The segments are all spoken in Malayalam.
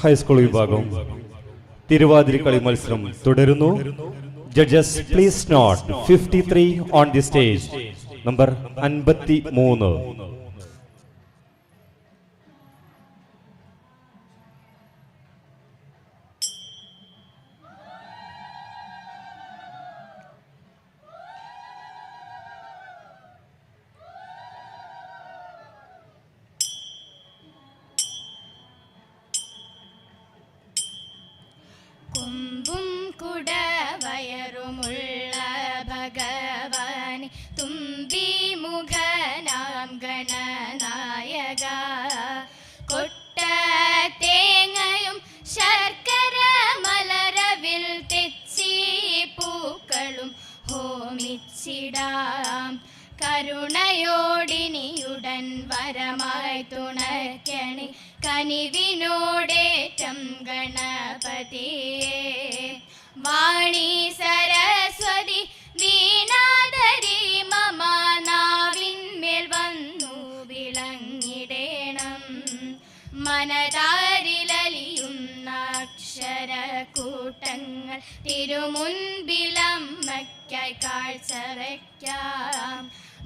ഹൈസ്കൂൾ വിഭാഗം തിരുവാതിരക്കളി മത്സരം തുടരുന്നു. Judges please note 53 on the stage. Number 53. കുമ്പും കുടവയറുമുള്ള ഭഗവാൻ തുമ്പി മുഖനാം ഗണനായക, കൊട്ട തേങ്ങയും ശർക്കര മലരവിൽ തെച്ചി പൂക്കളും ഹോമിച്ചിടാം. കരുണയോടിനിയുടൻ വരമായി തുണയ്ക്കണി കനിവിനോടേറ്റം ഗണപതിയേ. വാണി സരസ്വതി വീണാധരി മമ നാവിന്മേൽ വന്നു വിളങ്ങിടേണം. മനതാരിലലിയുന്ന അക്ഷരക്കൂട്ടങ്ങൾ തിരുമുൻപിലമ്മയ്ക്കായി കാഴ്ച വയ്ക്കാം.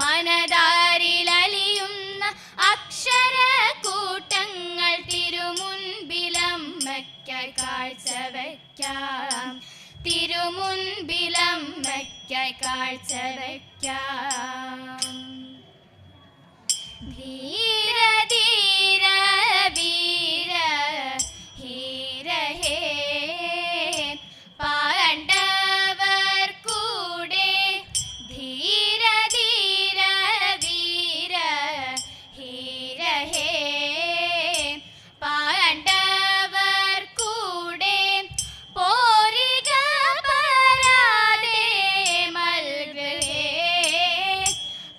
മനതാരിലലിയുന്ന അക്ഷരക്കൂട്ടങ്ങൾ തിരുമുൻപിലമ്മയ്ക്കായി കാഴ്ച വയ്ക്കാം. തിരുമുൻപിലമ്മയ്ക്കായി കാഴ്ച വയ്ക്കാം. ധീര ധീര വീര ഹീര ഹേ പാണ്ഡവർ കൂടെ. ധീര ധീര വീര ഹീര ഹേ പാണ്ഡവർ കൂടെ. പോരിക പരാതെ മൽഗ്രഹേ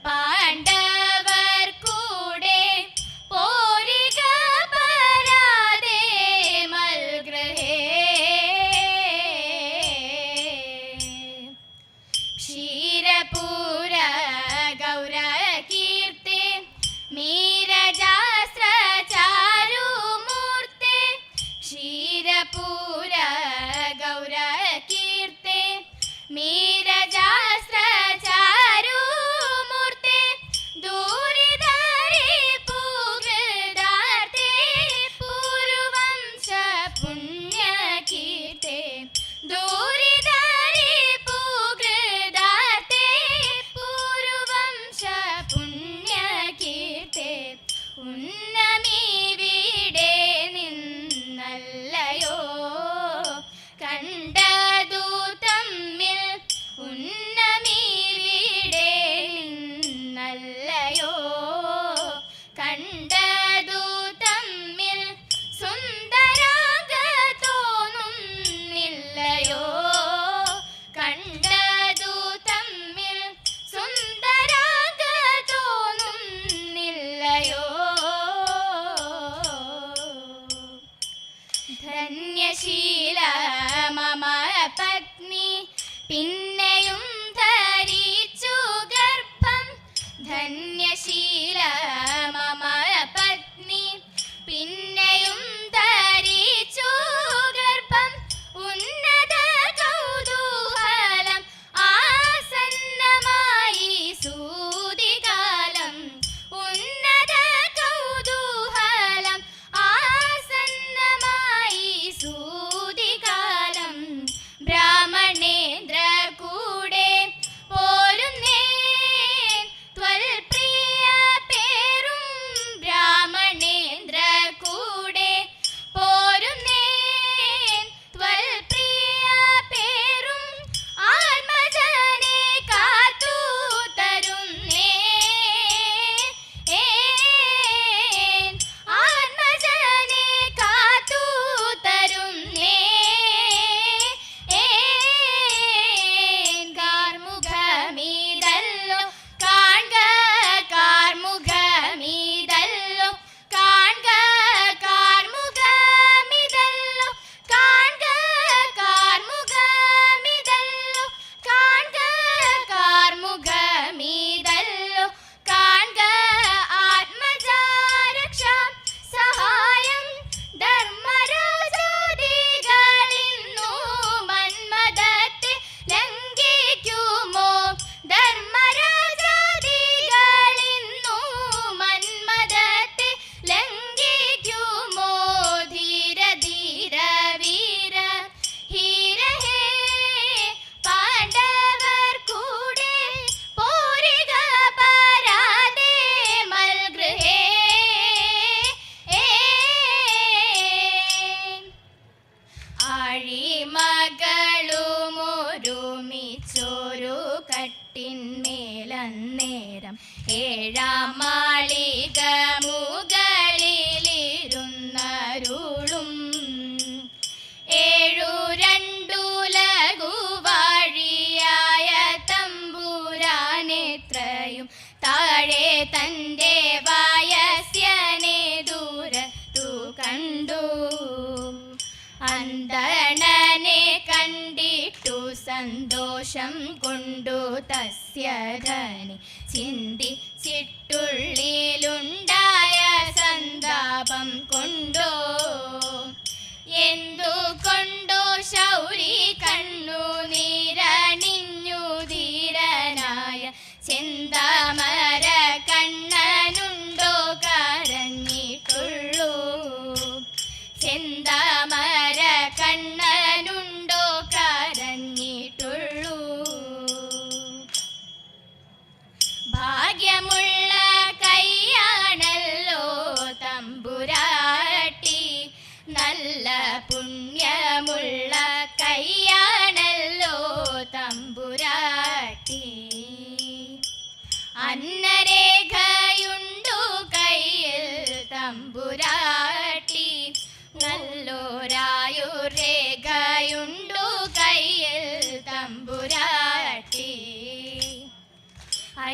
പാണ്ഡവർ കൂടെ. പോരിക പരാതെ മൽഗ്രഹേ. ക്ഷീരപൂര ഗൗര കീർത്തെ മീരജാസ്ത്ര ചാരുമൂർത്തെ. ക്ഷീരപൂര ഗൗര കീർത്തെ മീരജാസ്ത്ര ചാരുമൂർത്തെ. ദൂരിതരെ പൂകൃതാർത്തെ പൂർവംശ പുണ്യകീർത്തെ. ദൂരിതരെ പൂകൃതാർത്തെ പൂർവംശ പുണ്യകീർത്തെ. ഉന്നമീവിടെ നിന്നല്ലയോ കണ്ടതു തമ്മിൽ. ഉന്നമീവിടെ നിന്നല്ലയോ കണ്ടതു തമ്മിൽ. സുന്ദരാംഗ തോന്നുന്നില്ലയോ കണ്ടതു തമ്മിൽ. സുന്ദരാംഗ തോന്നുന്നില്ലയോ. ധന്യശീല മമ പത്നി പിന്നെയും ധരിച്ചു ഗർഭം. ധന്യശീല മമ പത്നി പിന്നെയും ധരിച്ചു ഗർഭം. ഉന്നത കൗതൂഹലം ആസന്നമായി സൂതികാലം. ഉന്നത കൗതൂഹലം ആസന്നമായി സൂതികാലം. ബ്രാഹ്മണേന്ദ്ര കൂടെ പോരുന്നേ ത്വൽപ്രിയ രോഷം കൊണ്ടു തസ്യ ധനി ചിന്തിച്ചിട്ടുള്ളിലുണ്ടായ സന്താപം കൊണ്ടോ എന്തു കൊണ്ടോ ശൗരി കണ്ണു നീരണിഞ്ഞു ധീരനായ ചെന്താമര കണ്ണനുണ്ടോ കരഞ്ഞിട്ടുള്ളൂ ചെന്താമര കണ്ണനുണ്ടോ കരഞ്ഞിട്ടുള്ളൂ ഭാഗ്യമുള്ള കൈയാണല്ലോ തമ്പുരാട്ടി നല്ല പുണ്യമുള്ള കൈയാണല്ലോ തമ്പുരാട്ടി അന്നരേഖയുണ്ടു കയ്യിൽ തമ്പുരാട്ടി നല്ലൊരായുരേഖയുണ്ടു കയ്യിൽ തമ്പുരാട്ടി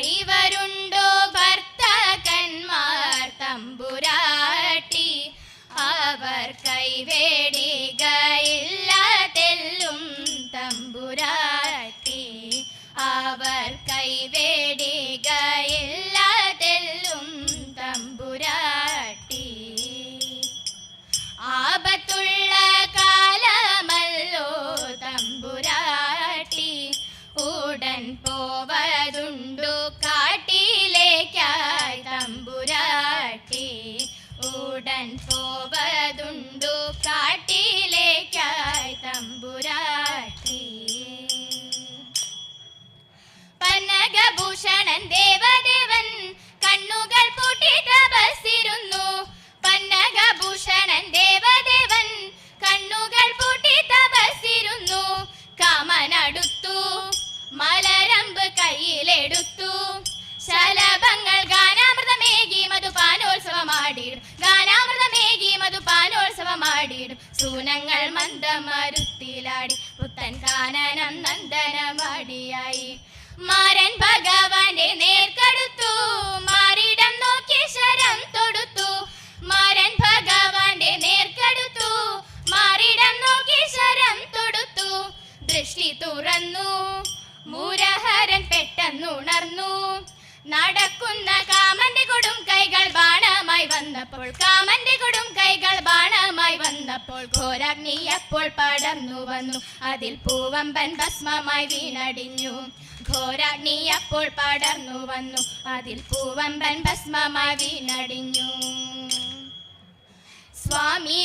ഐവരുണ്ടോ ഭർത്താക്കന്മാർ തമ്പുരാട്ടി അവർ കൈവേടികയില്ല തെല്ലും തമ്പുരാട്ടി അവർ കൈവേടികയില്ല തെല്ലും തമ്പുരാട്ടി ആപത്തുള്ള കാലമല്ലോ തമ്പുരാട്ടി ഉടൻ പോവതുണ്ടു കാട്ടിലേക്കായി തമ്പുരാട്ടി ഉടൻ പോവതുണ്ടു കാട്ടിലേക്കായി തമ്പുരാട്ടി പന്നഗഭൂഷണൻ ദേവദേവൻ കണ്ണുകൾ പൂട്ടി തപസ്സിരുന്നു പന്നഗഭൂഷണൻ ദേവദേവൻ കണ്ണുകൾ പൂട്ടി തപസ്സിരുന്നു കാമനടുത്തു മലരമ്പ് കയ്യിലെടുത്തു ശലഭങ്ങൾ ഗാനാമൃതമേകി മധുപാനോത്സവമാടിടും ഗാനാമൃതമേകി മധുപാനോത്സവമാടിടും സൂനങ്ങൾ മന്ദമരുത്തിലാടി പുത്തൻ കാനനം നന്ദനവാടിയായി മാരൻ ഭഗവാന്റെ നേർക്കടുത്തു മാറിടം നോക്കി ശരം തൊടുത്തു മാരൻ ഭഗവാന്റെ നേർക്കടുത്തു മാറിടം നോക്കി ശരം തൊടുത്തു ദൃഷ്ടി തുറന്നു മൂരഹരൻ പെട്ടെന്നുണർന്നു നടക്കുന്ന കാമന്റെ കൊടും കൈകൾ ബാണമായി വന്നപ്പോൾ കാമന്റെ കൊടും കൈകൾ ബാണമായി വന്നപ്പോൾ ഘോരാഗ്നി അപ്പോൾ പടർന്നു വന്നു അതിൽ പൂവമ്പൻ ഭസ്മമായി വീണടിഞ്ഞു ഘോരാഗ്നി അപ്പോൾ പടർന്നു വന്നു അതിൽ പൂവമ്പൻ ഭസ്മമായി വീണടിഞ്ഞു സ്വാമി